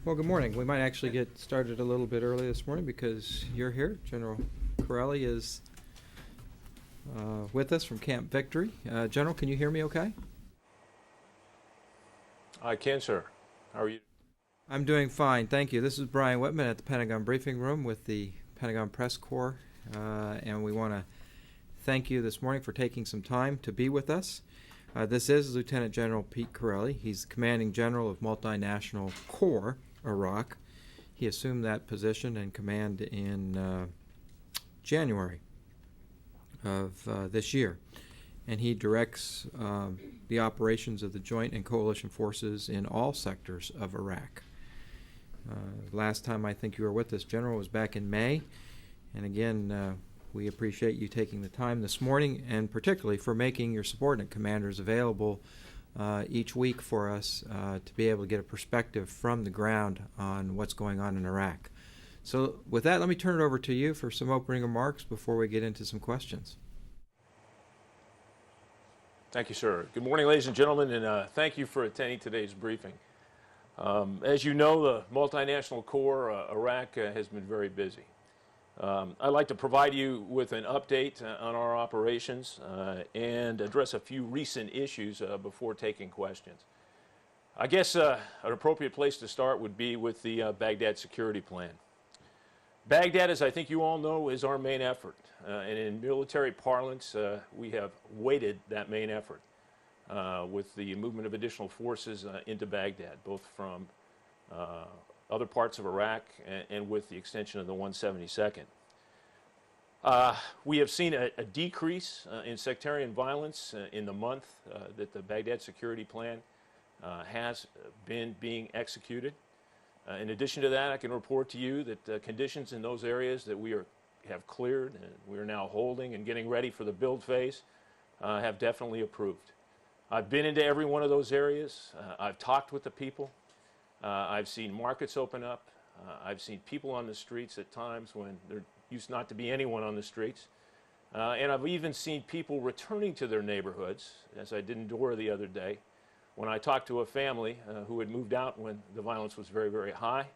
Well, good morning. We might actually get started a little bit early this morning because you're here. General Chiarelli is with us from Camp Victory. General, can you hear me okay? I can, sir. How are you? I'm doing fine, thank you. This is Brian Whitman at the Pentagon Briefing Room with the Pentagon Press Corps, and we want to thank you this morning for taking some time to be with us. This is Lieutenant General Pete Chiarelli. He's the Commanding General of Multinational Corps, Iraq. He assumed that position and command in January of this year, and he directs the operations of the joint and coalition forces in all sectors of Iraq. Last time I think you were with us, General, was back in May, and again we appreciate you taking the time this morning, and particularly for making your subordinate commanders available each week for us to be able to get a perspective from the ground on what's going on in Iraq. So with that, let me turn it over to you for some opening remarks before we get into some questions. Thank you, sir. Good morning, ladies and gentlemen, and thank you for attending today's briefing. As you know, the Multinational Corps, Iraq, has been very busy. I'd like to provide you with an update on our operations and address a few recent issues before taking questions. I guess an appropriate place to start would be with the Baghdad security plan. Baghdad, as I think you all know, is our main effort. And in military parlance, we have weighted that main effort with the movement of additional forces into Baghdad, both from other parts of Iraq and with the extension of the 172nd. We have seen a decrease in sectarian violence in the month that the Baghdad security plan has been being executed. In addition to that, I can report to you that conditions in those areas that we have cleared and we are now holding and getting ready for the build phase have definitely improved. I've been into every one of those areas. I've talked with the people. I've seen markets open up. I've seen people on the streets at times when there used not to be anyone on the streets. And I've even seen people returning to their neighborhoods, as I did in Dora the other day, when I talked to a family who had moved out when the violence was very, very high,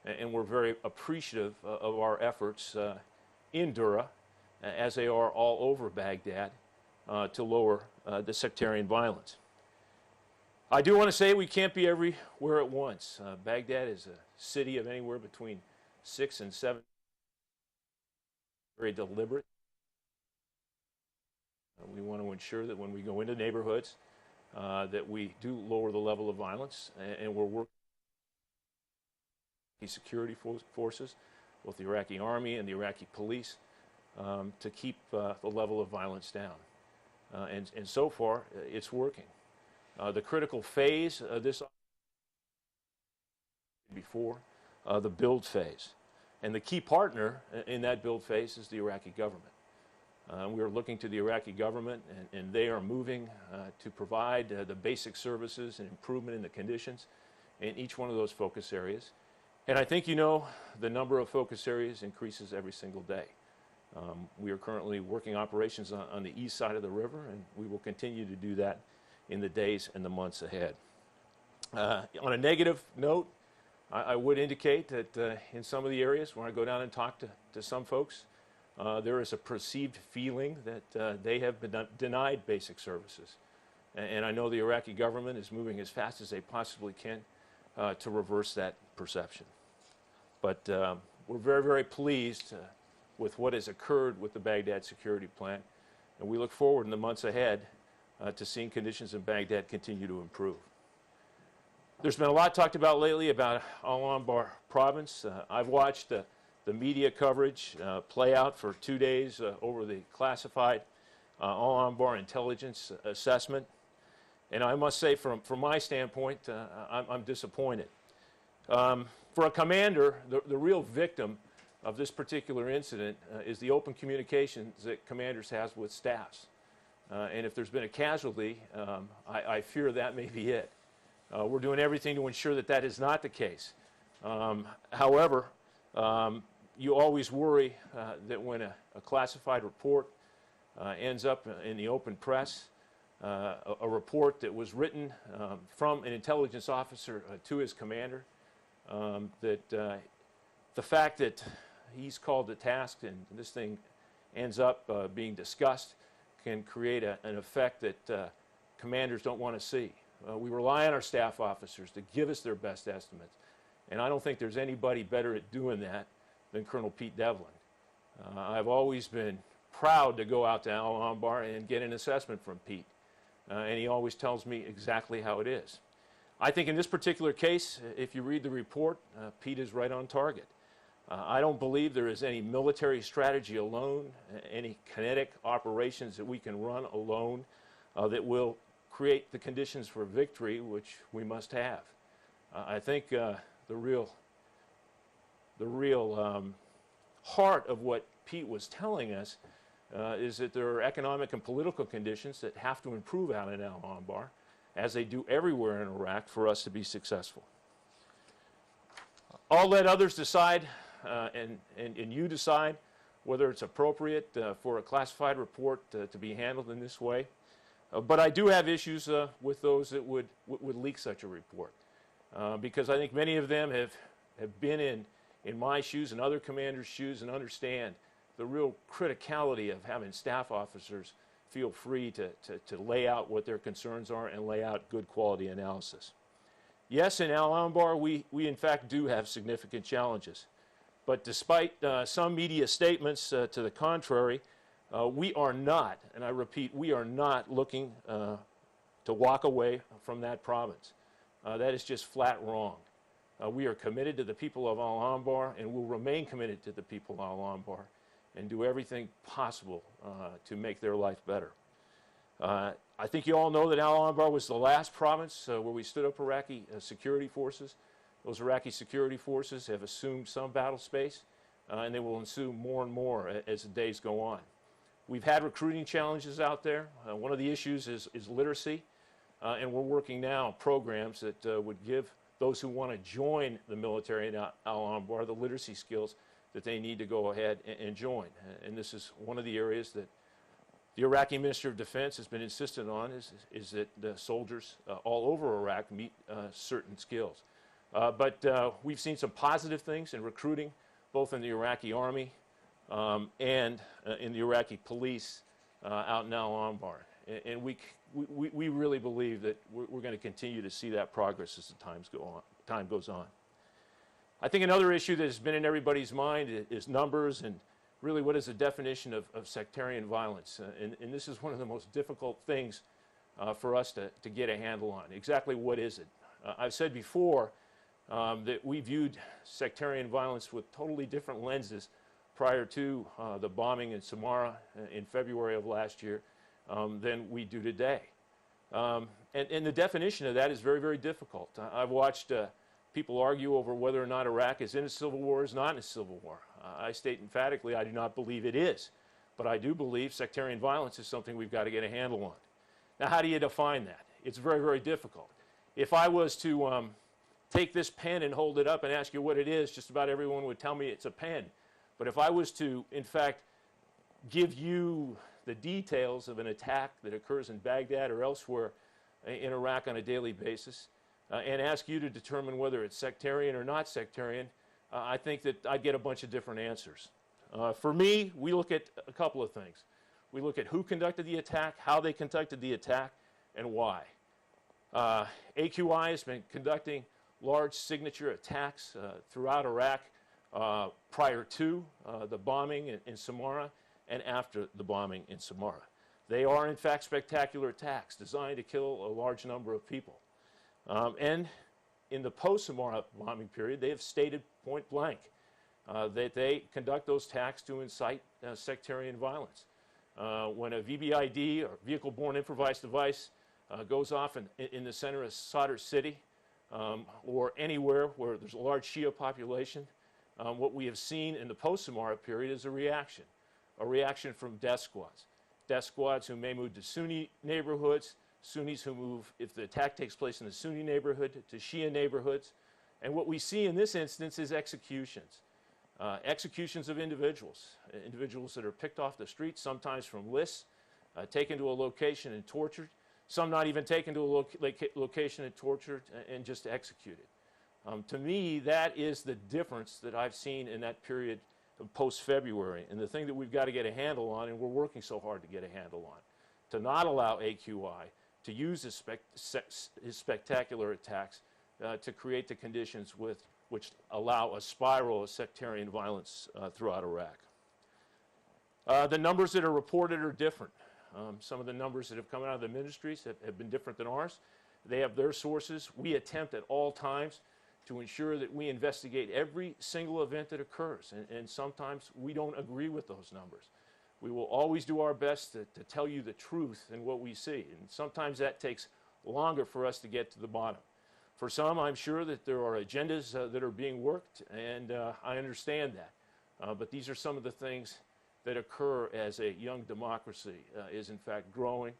and were very appreciative of our efforts in Dura, as they are all over Baghdad, to lower the sectarian violence. I do want to say we can't be everywhere at once. Baghdad is a city of anywhere between 6 and 7. Very deliberate. We want to ensure that when we go into neighborhoods, that we do lower the level of violence, and we're working with security forces, both the Iraqi army and the Iraqi police, to keep the level of violence down. And so far, it's working. The critical phase of this before the build phase. And the key partner in that build phase is the Iraqi government. We are looking to the Iraqi government, and they are moving to provide the basic services and improvement in the conditions in each one of those focus areas. And I think you know the number of focus areas increases every single day. We are currently working operations on the east side of the river, and we will continue to do that in the days and the months ahead. On a negative note, I would indicate that in some of the areas where I go down and talk to some folks, there is a perceived feeling that they have been denied basic services. And I know the Iraqi government is moving as fast as they possibly can to reverse that perception. But we're very, very pleased with what has occurred with the Baghdad security plan, and we look forward in the months ahead to seeing conditions in Baghdad continue to improve. There's been a lot talked about lately about Al-Anbar province. I've watched the media coverage play out for 2 days over the classified Al-Anbar intelligence assessment. And I must say, from my standpoint, I'm disappointed. For a commander, the real victim of this particular incident is the open communications that commanders have with staffs. And if there's been a casualty, I fear that may be it. We're doing everything to ensure that that is not the case. However, you always worry that when a classified report ends up in the open press, a report that was written from an intelligence officer to his commander, that the fact that he's called to task and this thing ends up being discussed can create an effect that commanders don't want to see. We rely on our staff officers to give us their best estimates, and I don't think there's anybody better at doing that than Colonel Pete Devlin. I've always been proud to go out to Al Anbar and get an assessment from Pete, and he always tells me exactly how it is. I think in this particular case, if you read the report, Pete is right on target. I don't believe there is any military strategy alone, any kinetic operations that we can run alone that will create the conditions for victory, which we must have. I think the real heart of what Pete was telling us is that there are economic and political conditions that have to improve out in Al Anbar, as they do everywhere in Iraq, for us to be successful. I'll let others decide, and you decide whether it's appropriate for a classified report to be handled in this way. But I do have issues with those that would leak such a report, because I think many of them have been in my shoes and other commanders' shoes and understand the real criticality of having staff officers feel free to lay out what their concerns are and lay out good quality analysis. Yes, in Al Anbar, we in fact do have significant challenges. But despite some media statements to the contrary, we are not, and I repeat, we are not looking to walk away from that province. That is just flat wrong. We are committed to the people of Al Anbar and will remain committed to the people of Al Anbar and do everything possible to make their life better. I think you all know that Al Anbar was the last province where we stood up Iraqi security forces. Those Iraqi security forces have assumed some battle space, and they will assume more and more as the days go on. We've had recruiting challenges out there. One of the issues is literacy, and we're working now on programs that would give those who want to join the military in Al Anbar the literacy skills that they need to go ahead and join. And this is one of the areas that the Iraqi Minister of Defense has been insistent on, is that the soldiers all over Iraq meet certain skills. But we've seen some positive things in recruiting, both in the Iraqi Army and in the Iraqi police out in Al Anbar. And we really believe that we're going to continue to see that progress as the time goes on. I think another issue that has been in everybody's mind is numbers and really what is the definition of sectarian violence. And this is one of the most difficult things for us to get a handle on. Exactly what is it? I've said before that we viewed sectarian violence with totally different lenses prior to the bombing in Samara in February of last year than we do today. And the definition of that is very, very difficult. I've watched people argue over whether or not Iraq is in a civil war or is not in a civil war. I state emphatically I do not believe it is, but I do believe sectarian violence is something we've got to get a handle on. Now, how do you define that? It's very, very difficult. If I was to take this pen and hold it up and ask you what it is, just about everyone would tell me it's a pen. But if I was to, in fact, give you the details of an attack that occurs in Baghdad or elsewhere in Iraq on a daily basis, and ask you to determine whether it's sectarian or not sectarian, I think that I'd get a bunch of different answers. For me, we look at a couple of things. We look at who conducted the attack, how they conducted the attack, and why. AQI has been conducting large signature attacks throughout Iraq prior to the bombing in Samara and after the bombing in Samara. They are, in fact, spectacular attacks designed to kill a large number of people. And in the post-Samara bombing period, they have stated point blank that they conduct those attacks to incite sectarian violence. When a VBID, or vehicle-borne improvised device, goes off in the center of Sadr City or anywhere where there's a large Shia population, what we have seen in the post-Samara period is a reaction from death squads who may move to Sunni neighborhoods, Sunnis who move, if the attack takes place in the Sunni neighborhood, to Shia neighborhoods. And what we see in this instance is executions. Executions of individuals that are picked off the streets, sometimes from lists, taken to a location and tortured, some not even taken to a location and tortured and just executed. To me, that is the difference that I've seen in that period of post-February, and the thing that we've got to get a handle on, and we're working so hard to get a handle on, to not allow AQI to use his spectacular attacks to create the conditions which allow a spiral of sectarian violence throughout Iraq. The numbers that are reported are different. Some of the numbers that have come out of the ministries have been different than ours. They have their sources. We attempt at all times to ensure that we investigate every single event that occurs, and sometimes we don't agree with those numbers. We will always do our best to tell you the truth in what we see, and sometimes that takes longer for us to get to the bottom. For some, I'm sure that there are agendas that are being worked, and I understand that. But these are some of the things that occur as a young democracy is in fact growing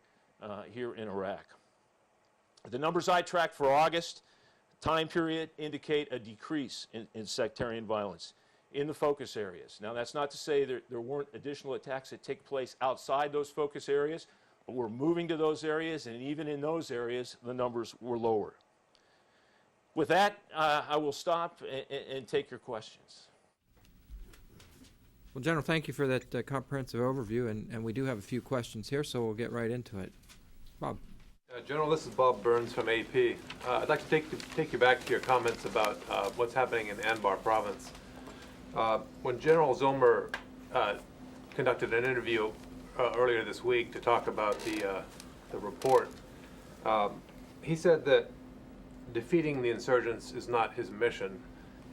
here in Iraq. The numbers I tracked for August time period indicate a decrease in sectarian violence in the focus areas. Now, that's not to say there weren't additional attacks that take place outside those focus areas, but we're moving to those areas, and even in those areas, the numbers were lower. With that, I will stop and take your questions. Well, General, thank you for that comprehensive overview, and we do have a few questions here, so we'll get right into it. Bob. General, this is Bob Burns from AP. I'd like to take you back to your comments about what's happening in Anbar province. When General Zomer conducted an interview earlier this week to talk about the report, he said that defeating the insurgents is not his mission.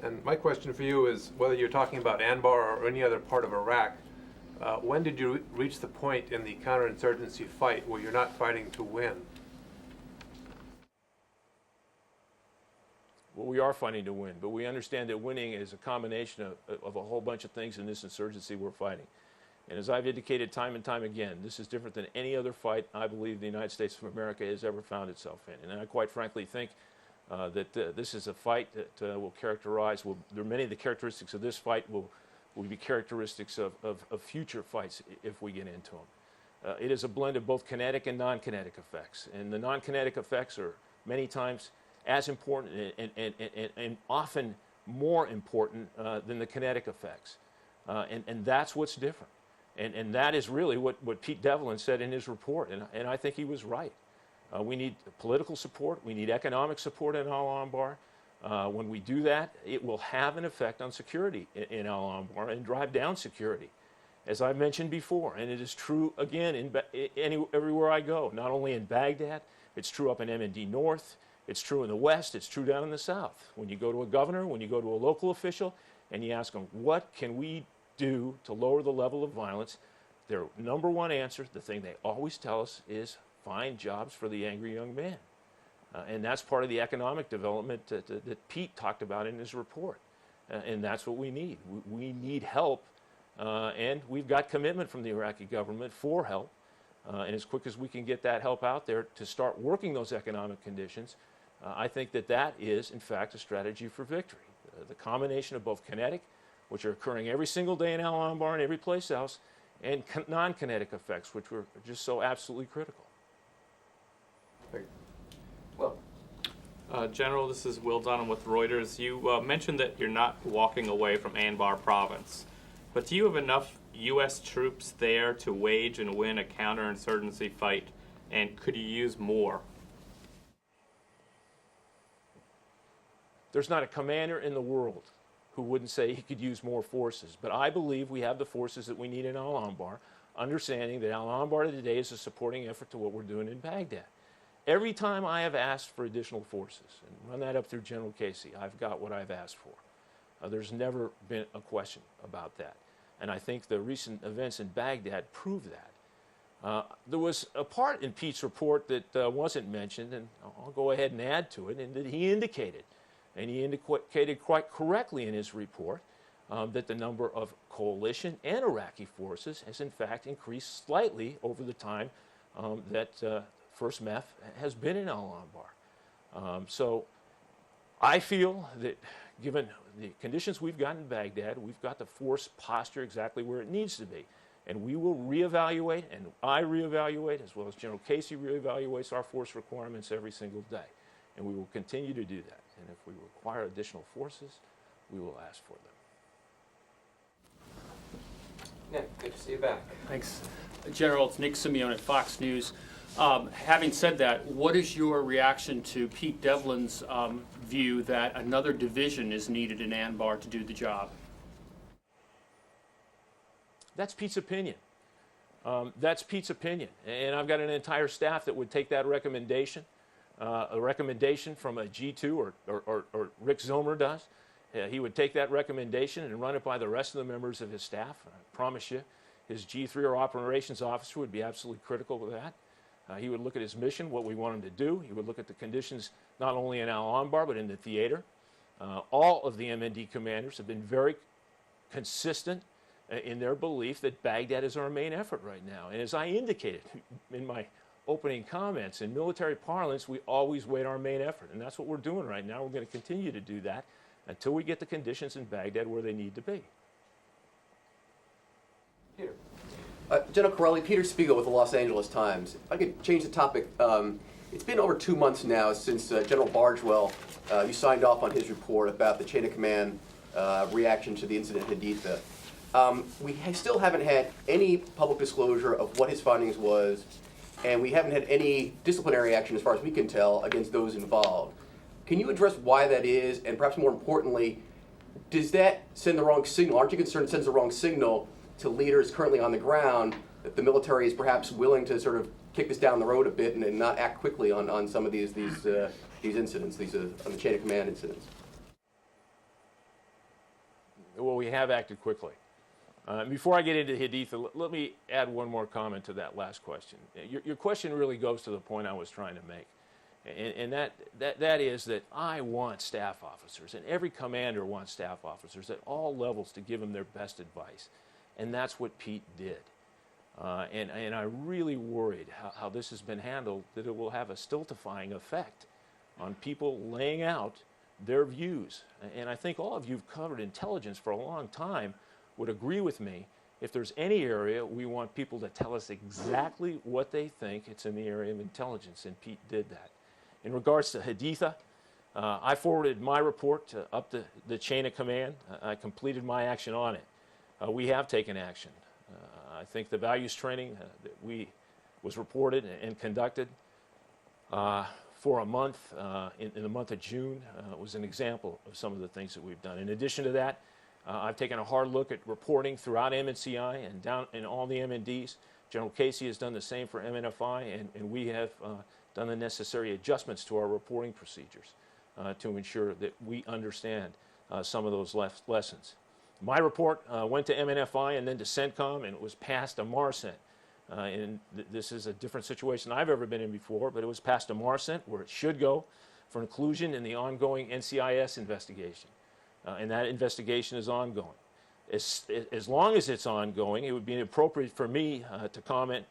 And my question for you is whether you're talking about Anbar or any other part of Iraq, when did you reach the point in the counterinsurgency fight where you're not fighting to win? Well, we are fighting to win, but we understand that winning is a combination of a whole bunch of things in this insurgency we're fighting. And as I've indicated time and time again, this is different than any other fight I believe the United States of America has ever found itself in. And I quite frankly think that this is a fight that will characterize, there are many of the characteristics of this fight will be characteristics of future fights if we get into them. It is a blend of both kinetic and non-kinetic effects. And the non-kinetic effects are many times as important and often more important than the kinetic effects. And that's what's different. And that is really what Pete Devlin said in his report, and I think he was right. We need political support, we need economic support in Al-Anbar. When we do that, it will have an effect on security in Al-Anbar and drive down security, as I mentioned before. And it is true, again, everywhere I go, not only in Baghdad, it's true up in M&D North, it's true in the West, it's true down in the South. When you go to a governor, when you go to a local official, and you ask them, what can we do to lower the level of violence? Their number one answer, the thing they always tell us, is find jobs for the angry young man. And that's part of the economic development that Pete talked about in his report. And that's what we need. We need help, and we've got commitment from the Iraqi government for help. And as quick as we can get that help out there to start working those economic conditions, I think that is, in fact, a strategy for victory. The combination of both kinetic, which are occurring every single day in Al-Anbar and every place else, and non-kinetic effects, which were just so absolutely critical. Well, General, this is Will Dunham with Reuters. You mentioned that you're not walking away from Anbar province, but do you have enough U.S. troops there to wage and win a counterinsurgency fight, and could you use more? There's not a commander in the world who wouldn't say he could use more forces, but I believe we have the forces that we need in Al-Anbar, understanding that Al-Anbar today is a supporting effort to what we're doing in Baghdad. Every time I have asked for additional forces, and run that up through General Casey, I've got what I've asked for. There's never been a question about that. And I think the recent events in Baghdad prove that. There was a part in Pete's report that wasn't mentioned, and I'll go ahead and add to it, and that he indicated, and he indicated quite correctly in his report, that the number of coalition and Iraqi forces has in fact increased slightly over the time that First MEF has been in Al-Anbar. So I feel that given the conditions we've got in Baghdad, we've got the force posture exactly where it needs to be. And we will reevaluate, and I reevaluate, as well as General Casey reevaluates our force requirements every single day. and we will continue to do that. And if we require additional forces, we will ask for them. Nick, good to see you back. Thanks. General, it's Nick Simeone at Fox News. Having said that, what is your reaction to Pete Devlin's view that another division is needed in Anbar to do the job? That's Pete's opinion. That's Pete's opinion. And I've got an entire staff that would take that recommendation, a recommendation from a G2 or Rick Zomer does. He would take that recommendation and run it by the rest of the members of his staff. I promise you, his G3 or operations officer would be absolutely critical of that. He would look at his mission, what we want him to do. He would look at the conditions not only in Al-Anbar but in the theater. All of the MND commanders have been very consistent in their belief that Baghdad is our main effort right now. And as I indicated in my opening comments, in military parlance, we always wait our main effort. And that's what we're doing right now. We're going to continue to do that until we get the conditions in Baghdad where they need to be. Peter. General Chiarelli, Peter Spiegel with the Los Angeles Times. If I could change the topic. It's been over 2 months now since General Bargewell, you signed off on his report about the chain of command reaction to the incident in Haditha. We still haven't had any public disclosure of what his findings was, and we haven't had any disciplinary action, as far as we can tell, against those involved. Can you address why that is, and perhaps more importantly, does that send the wrong signal? Aren't you concerned it sends the wrong signal to leaders currently on the ground that the military is perhaps willing to sort of kick this down the road a bit and not act quickly on some of these incidents, on the chain of command incidents? Well, we have acted quickly. Before I get into Haditha, let me add one more comment to that last question. Your question really goes to the point I was trying to make. And that is that I want staff officers, and every commander wants staff officers at all levels to give them their best advice. And that's what Pete did. And I'm really worried how this has been handled, that it will have a stultifying effect on people laying out their views. And I think all of you have covered intelligence for a long time would agree with me. If there's any area we want people to tell us exactly what they think, it's in the area of intelligence, and Pete did that. In regards to Haditha, I forwarded my report up the chain of command. I completed my action on it. We have taken action. I think the values training that was reported and conducted for a month, in the month of June, was an example of some of the things that we've done. In addition to that, I've taken a hard look at reporting throughout MNCI and down in all the MNDs. General Casey has done the same for MNFI, and we have done the necessary adjustments to our reporting procedures to ensure that we understand some of those lessons. My report went to MNFI and then to CENTCOM, and it was passed to MARCENT. This is a different situation I've ever been in before, but it was passed to MARCENT, where it should go for inclusion in the ongoing NCIS investigation. And that investigation is ongoing. As long as it's ongoing, it would be inappropriate for me to comment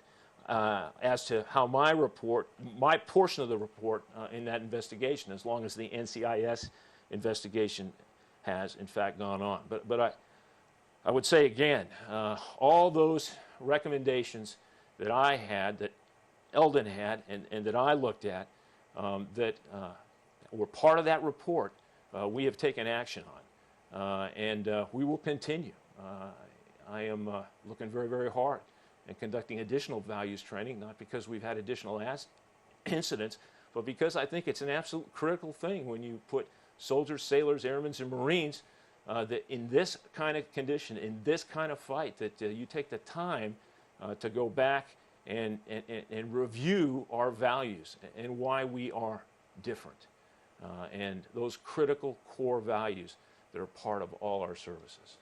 as to how my portion of the report in that investigation, as long as the NCIS investigation has in fact gone on. But I would say again, all those recommendations that I had, that Eldon had, and that I looked at, that were part of that report, we have taken action on, and we will continue. I am looking very, very hard and conducting additional values training, not because we've had additional incidents, but because I think it's an absolute critical thing when you put soldiers, sailors, airmen, and Marines that in this kind of condition, in this kind of fight, that you take the time to go back and review our values and why we are different, and those critical core values that are part of all our services.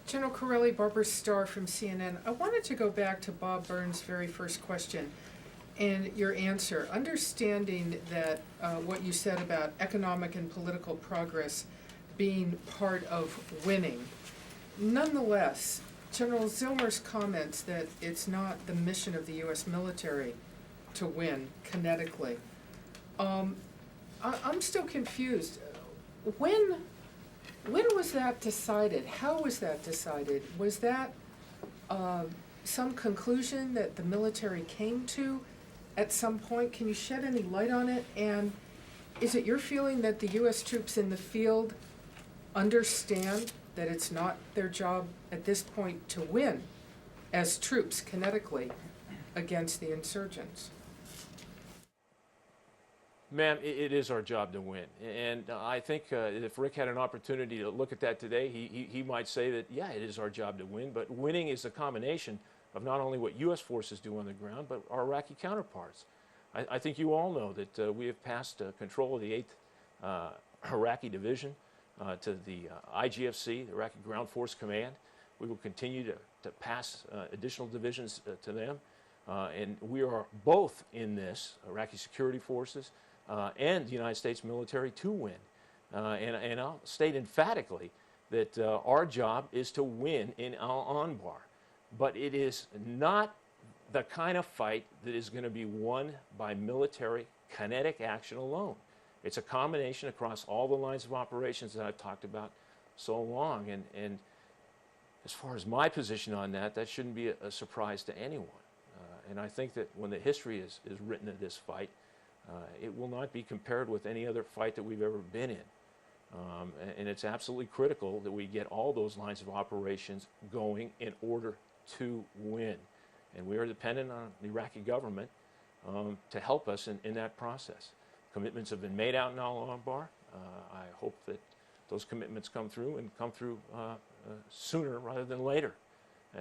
General Chiarelli, Barbara Starr from CNN. I wanted to go back to Bob Burns' very first question and your answer. Understanding that what you said about economic and political progress being part of winning. Nonetheless, General Zillmer's comments that it's not the mission of the U.S. military to win kinetically. I'm still confused. When was that decided? How was that decided? Was that some conclusion that the military came to at some point? Can you shed any light on it? And is it your feeling that the U.S. troops in the field understand that it's not their job at this point to win as troops kinetically against the insurgents? Ma'am, it is our job to win. And I think if Rick had an opportunity to look at that today, he might say that, yeah, it is our job to win, but winning is a combination of not only what U.S. forces do on the ground, but our Iraqi counterparts. I think you all know that we have passed control of the 8th Iraqi Division to the IGFC, the Iraqi Ground Force Command. We will continue to pass additional divisions to them. And we are both in this, Iraqi security forces and the United States military, to win. And I'll state emphatically that our job is to win in Al-Anbar. But it is not the kind of fight that is going to be won by military kinetic action alone. It's a combination across all the lines of operations that I've talked about so long. And as far as my position on that, that shouldn't be a surprise to anyone. And I think that when the history is written of this fight, it will not be compared with any other fight that we've ever been in. And it's absolutely critical that we get all those lines of operations going in order to win. And we are dependent on the Iraqi government to help us in that process. Commitments have been made out in Al-Anbar. I hope that those commitments come through and come through sooner rather than later.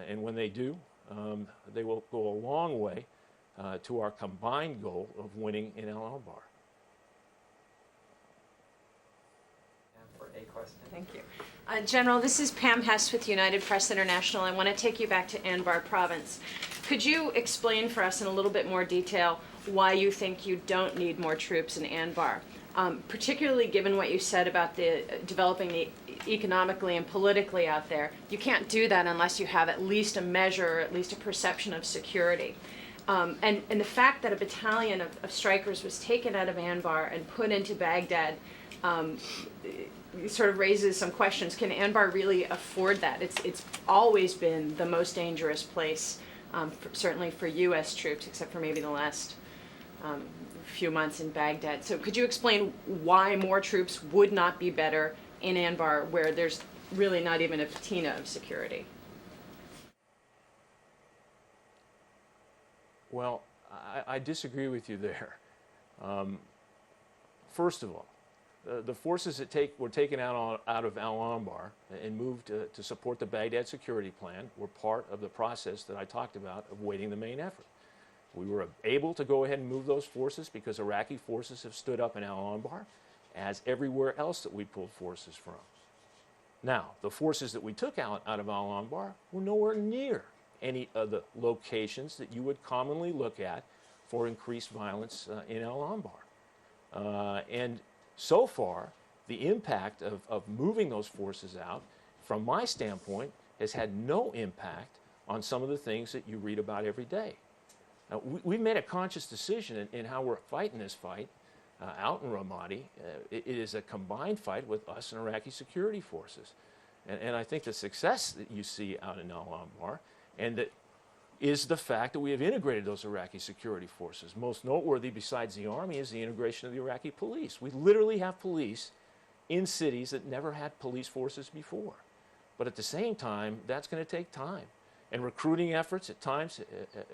And when they do, they will go a long way to our combined goal of winning in Al-Anbar. For a question. Thank you. General, this is Pam Hess with United Press International. I want to take you back to Anbar Province. Could you explain for us in a little bit more detail why you think you don't need more troops in Anbar? Particularly given what you said about the developing the economically and politically out there. You can't do that unless you have at least a measure, or at least a perception of security. And the fact that a battalion of strikers was taken out of Anbar and put into Baghdad sort of raises some questions. Can Anbar really afford that? It's always been the most dangerous place, certainly for U.S. troops, except for maybe the last few months in Baghdad. So could you explain why more troops would not be better in Anbar, where there's really not even a patina of security? Well, I disagree with you there. First of all, the forces that were taken out of Al-Anbar and moved to support the Baghdad security plan were part of the process that I talked about of weighting the main effort. We were able to go ahead and move those forces because Iraqi forces have stood up in Al-Anbar, as everywhere else that we pulled forces from. Now, the forces that we took out of Al-Anbar were nowhere near any of the locations that you would commonly look at for increased violence in Al-Anbar. And so far, the impact of moving those forces out, from my standpoint, has had no impact on some of the things that you read about every day. Now, we've made a conscious decision in how we're fighting this fight out in Ramadi. It is a combined fight with us and Iraqi security forces. And I think the success that you see out in Al-Anbar and that is the fact that we have integrated those Iraqi security forces. Most noteworthy, besides the Army, is the integration of the Iraqi police. We literally have police in cities that never had police forces before. But at the same time, that's going to take time. And recruiting efforts at times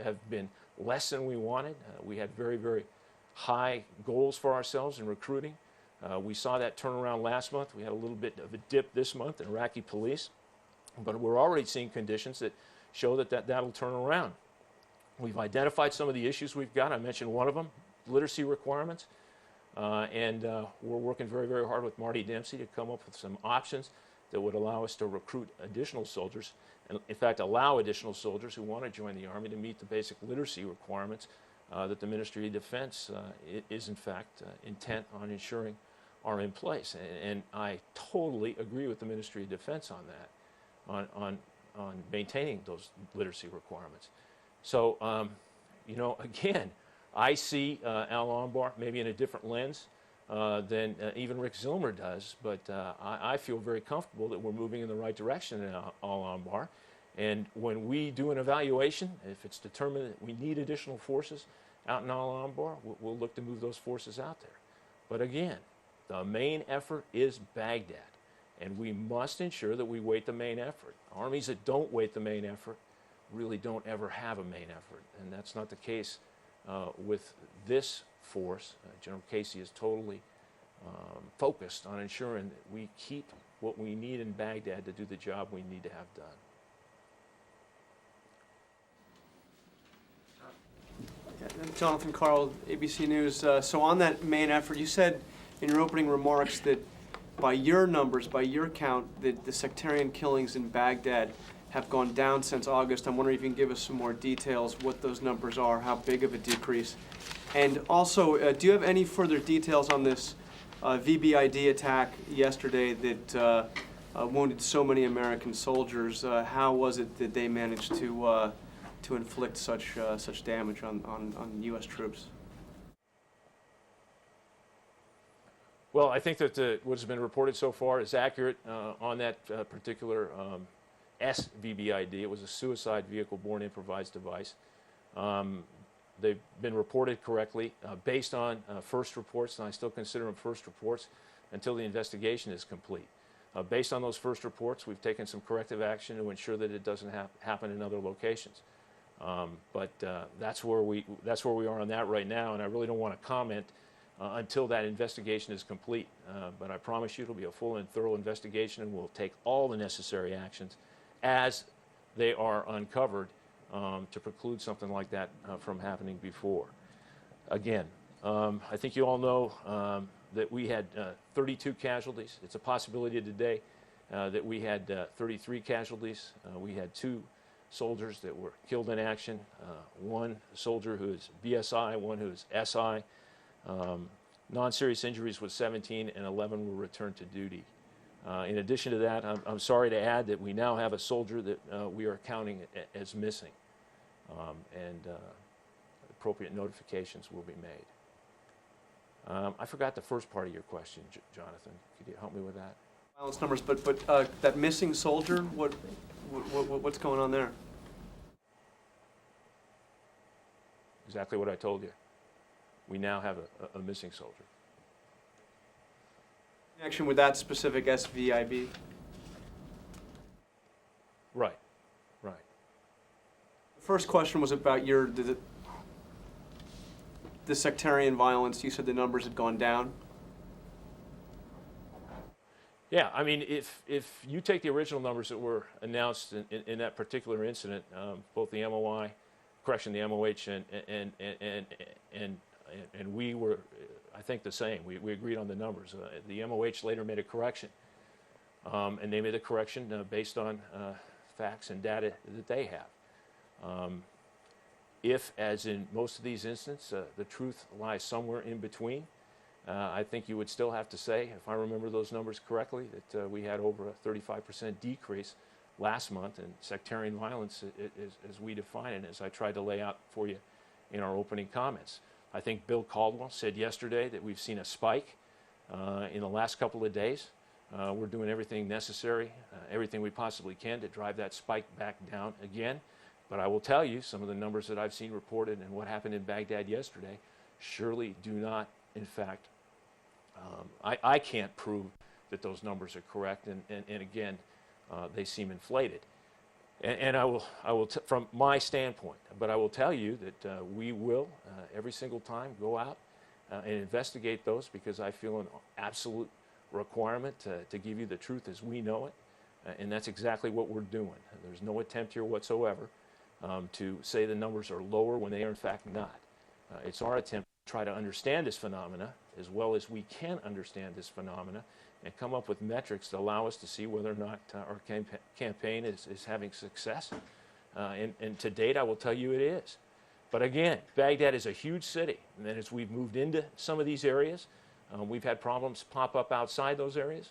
have been less than we wanted. We had very, very high goals for ourselves in recruiting. We saw that turn around last month. We had a little bit of a dip this month in Iraqi police. But we're already seeing conditions that show that'll turn around. We've identified some of the issues we've got. I mentioned one of them, literacy requirements. And we're working very, very hard with Marty Dempsey to come up with some options that would allow us to recruit additional soldiers, and in fact allow additional soldiers who want to join the Army to meet the basic literacy requirements that the Ministry of Defense is in fact intent on ensuring are in place. And I totally agree with the Ministry of Defense on that, on maintaining those literacy requirements. So, you know, again, I see Al-Anbar maybe in a different lens than even Rick Zillmer does, but I feel very comfortable that we're moving in the right direction in Al-Anbar. And when we do an evaluation, if it's determined that we need additional forces out in Al-Anbar, we'll look to move those forces out there. But again, the main effort is Baghdad, and we must ensure that we weight the main effort. Armies that don't weight the main effort really don't ever have a main effort, and that's not the case with this force. General Casey is totally focused on ensuring that we keep what we need in Baghdad to do the job we need to have done. Jonathan Carl, ABC News. So on that main effort, you said in your opening remarks that by your numbers, by your count, that the sectarian killings in Baghdad have gone down since August. I'm wondering if you can give us some more details, what those numbers are, how big of a decrease. And also, do you have any further details on this VBID attack yesterday that wounded so many American soldiers? How was it that they managed to inflict such damage on U.S. troops? Well, I think that what has been reported so far is accurate on that particular SVBID. It was a suicide vehicle-borne improvised device. They've been reported correctly based on first reports, and I still consider them first reports until the investigation is complete. Based on those first reports, we've taken some corrective action to ensure that it doesn't happen in other locations. But that's where we are on that right now, and I really don't want to comment until that investigation is complete. But I promise you it'll be a full and thorough investigation, and we'll take all the necessary actions as they are uncovered to preclude something like that from happening before. Again, I think you all know that we had 32 casualties. It's a possibility today that we had 33 casualties. We had 2 soldiers that were killed in action, one soldier who is BSI, one who is SI. Non-serious injuries was 17, and 11 were returned to duty. In addition to that, I'm sorry to add that we now have a soldier that we are counting as missing, and appropriate notifications will be made. I forgot the first part of your question, Jonathan. Could you help me with that? Violence numbers, but that missing soldier, what's going on there? Exactly what I told you. We now have a missing soldier. In connection with that specific SVIB? Right, right. The first question was about the sectarian violence. You said the numbers had gone down. Yeah, I mean, if you take the original numbers that were announced in that particular incident, both the MOI, the MOH, and we were, I think, the same. We agreed on the numbers. The MOH later made a correction, and they made a correction based on facts and data that they have. If, as in most of these instances, the truth lies somewhere in between, I think you would still have to say, if I remember those numbers correctly, that we had over a 35% decrease last month in sectarian violence as we define it, as I tried to lay out for you in our opening comments. I think Bill Caldwell said yesterday that we've seen a spike in the last couple of days. We're doing everything necessary, everything we possibly can to drive that spike back down again. But I will tell you, some of the numbers that I've seen reported and what happened in Baghdad yesterday surely do not, in fact, I can't prove that those numbers are correct, and again, they seem inflated. And I will from my standpoint, but I will tell you that we will every single time go out and investigate those, because I feel an absolute requirement to give you the truth as we know it, and that's exactly what we're doing. There's no attempt here whatsoever to say the numbers are lower when they are in fact not. It's our attempt to try to understand this phenomena as well as we can understand this phenomena, and come up with metrics that allow us to see whether or not our campaign is having success. And to date, I will tell you it is. But again, Baghdad is a huge city, and then as we've moved into some of these areas, we've had problems pop up outside those areas.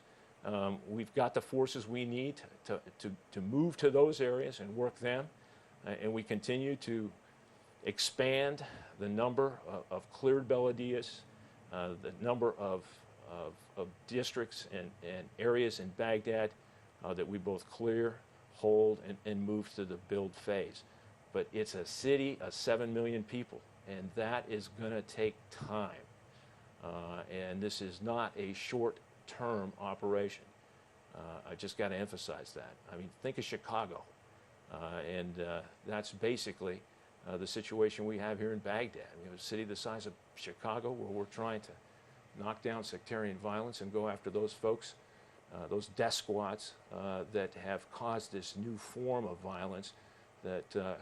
We've got the forces we need to move to those areas and work them, and we continue to expand the number of cleared Beladias, the number of districts and areas in Baghdad that we both clear, hold, and move to the build phase. But it's a city of 7 million people, and that is going to take time. And this is not a short-term operation. I just got to emphasize that. I mean, think of Chicago. And that's basically the situation we have here in Baghdad. We have a city the size of Chicago where we're trying to knock down sectarian violence and go after those folks, those death squads that have caused this new form of violence that,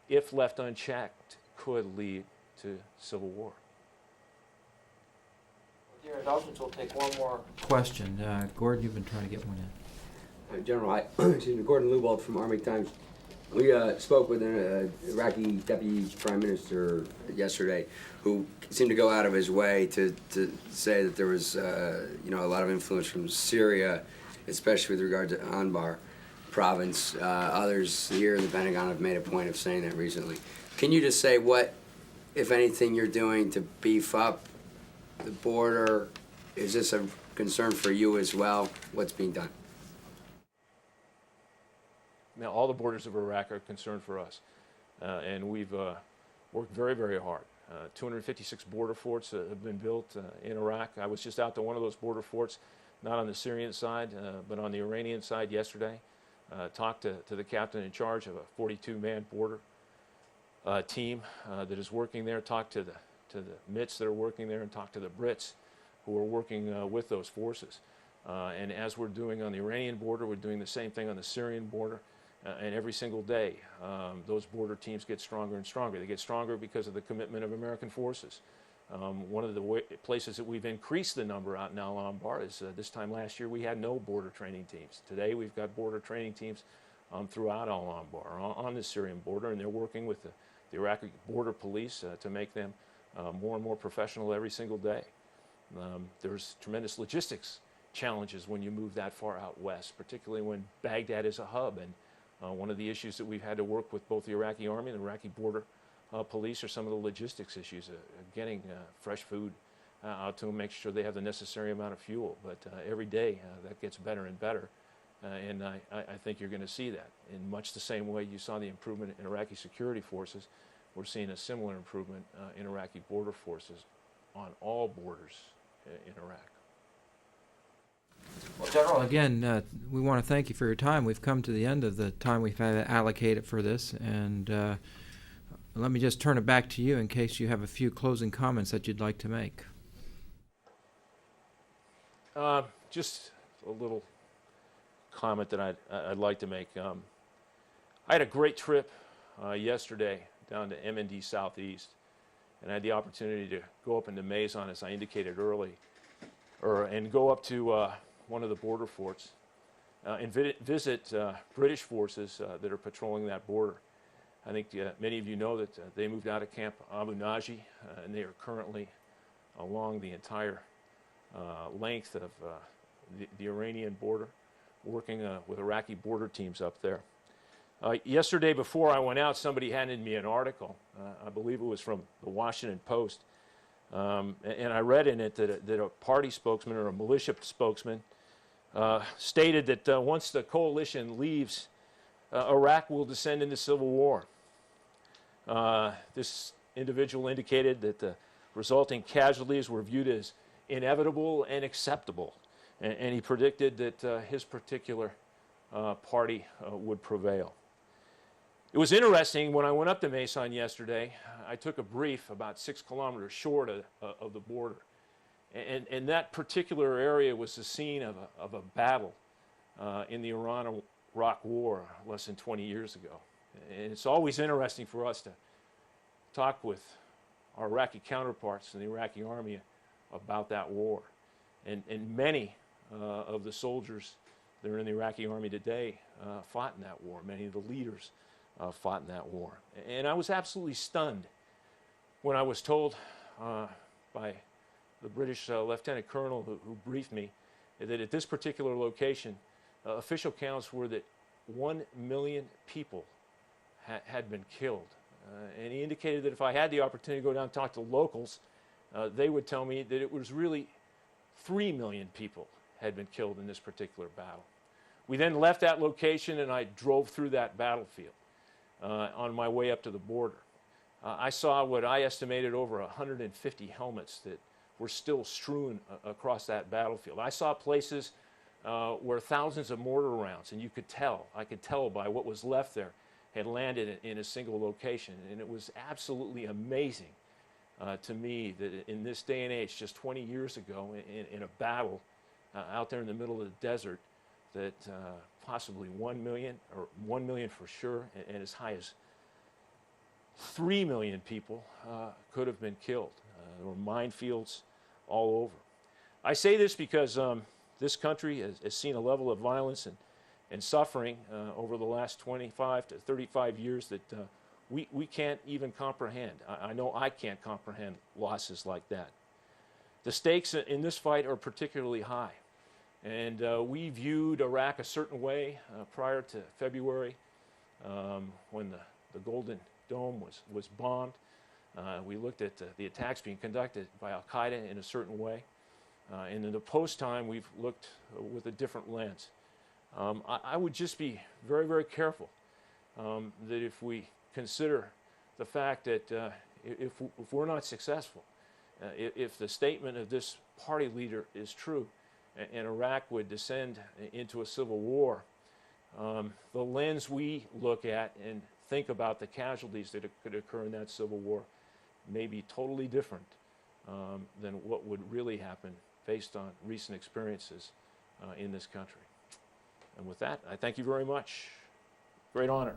if left unchecked, could lead to civil war. With your indulgence, we'll take one more. Question. Gordon, you've been trying to get one in. General, excuse me, Gordon Lewald from Army Times. We spoke with an Iraqi deputy prime minister yesterday who seemed to go out of his way to say that there was a lot of influence from Syria, especially with regard to Anbar province. Others here in the Pentagon have made a point of saying that recently. Can you just say what, if anything, you're doing to beef up the border? Is this a concern for you as well? What's being done? Now, all the borders of Iraq are a concern for us, and we've worked very, very hard. 256 border forts have been built in Iraq. I was just out to one of those border forts, not on the Syrian side, but on the Iranian side yesterday. Talked to the captain in charge of a 42-man border team that is working there. Talked to the MITs that are working there, and talked to the Brits who are working with those forces. And as we're doing on the Iranian border, we're doing the same thing on the Syrian border. And every single day, those border teams get stronger and stronger. They get stronger because of the commitment of American forces. One of the places that we've increased the number out in Al-Anbar is this time last year we had no border training teams. Today we've got border training teams throughout Al-Anbar on the Syrian border, and they're working with the Iraqi border police to make them more and more professional every single day. There's tremendous logistics challenges when you move that far out west, particularly when Baghdad is a hub. And one of the issues that we've had to work with both the Iraqi Army and the Iraqi border police are some of the logistics issues, getting fresh food out to them, make sure they have the necessary amount of fuel. But every day that gets better and better, and I think you're going to see that. In much the same way you saw the improvement in Iraqi security forces, we're seeing a similar improvement in Iraqi border forces on all borders in Iraq. Well, General, Again, we want to thank you for your time. We've come to the end of the time we've had allocated for this, and let me just turn it back to you in case you have a few closing comments that you'd like to make. Just a little comment that I'd like to make. I had a great trip yesterday down to M&D Southeast, and I had the opportunity to go up into Maison, as I indicated early, and go up to one of the border forts and visit British forces that are patrolling that border. I think many of you know that they moved out of Camp Abu Naji, and they are currently along the entire length of the Iranian border, working with Iraqi border teams up there. Yesterday, before I went out, somebody handed me an article. I believe it was from the Washington Post. And I read in it that a party spokesman or a militia spokesman stated that once the coalition leaves, Iraq will descend into civil war. This individual indicated that the resulting casualties were viewed as inevitable and acceptable, and he predicted that his particular party would prevail. It was interesting, when I went up to Maison yesterday, I took a brief about 6 kilometers short of the border. And that particular area was the scene of a battle in the Iran-Iraq War less than 20 years ago. And it's always interesting for us to talk with our Iraqi counterparts in the Iraqi Army about that war. And many of the soldiers that are in the Iraqi Army today fought in that war. Many of the leaders fought in that war. And I was absolutely stunned when I was told by the British lieutenant colonel who briefed me that at this particular location, official counts were that 1 million people had been killed. And he indicated that if I had the opportunity to go down and talk to locals, they would tell me that it was really 3 million people had been killed in this particular battle. We then left that location and I drove through that battlefield on my way up to the border. I saw what I estimated over 150 helmets that were still strewn across that battlefield. I saw places where thousands of mortar rounds, and I could tell by what was left there, had landed in a single location. And it was absolutely amazing to me that in this day and age, just 20 years ago, in a battle out there in the middle of the desert, that possibly 1 million, or 1 million for sure, and as high as 3 million people could have been killed. There were minefields all over. I say this because this country has seen a level of violence and suffering over the last 25 to 35 years that we can't even comprehend. I know I can't comprehend losses like that. The stakes in this fight are particularly high. And we viewed Iraq a certain way prior to February when the Golden Dome was bombed. We looked at the attacks being conducted by Al-Qaeda in a certain way. And in the post-time, we've looked with a different lens. I would just be very, very careful that if we consider the fact that if we're not successful, if the statement of this party leader is true, and Iraq would descend into a civil war, the lens we look at and think about the casualties that could occur in that civil war may be totally different than what would really happen based on recent experiences in this country. And with that, I thank you very much. Great honor.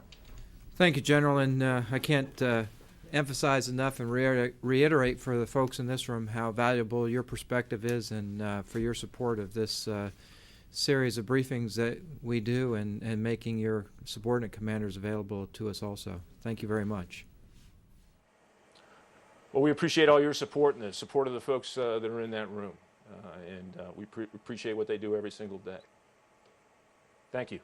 Thank you, General, and I can't emphasize enough and reiterate for the folks in this room how valuable your perspective is, and for your support of this series of briefings that we do, and making your subordinate commanders available to us also. Thank you very much. Well, we appreciate all your support and the support of the folks that are in that room. And we appreciate what they do every single day. Thank you.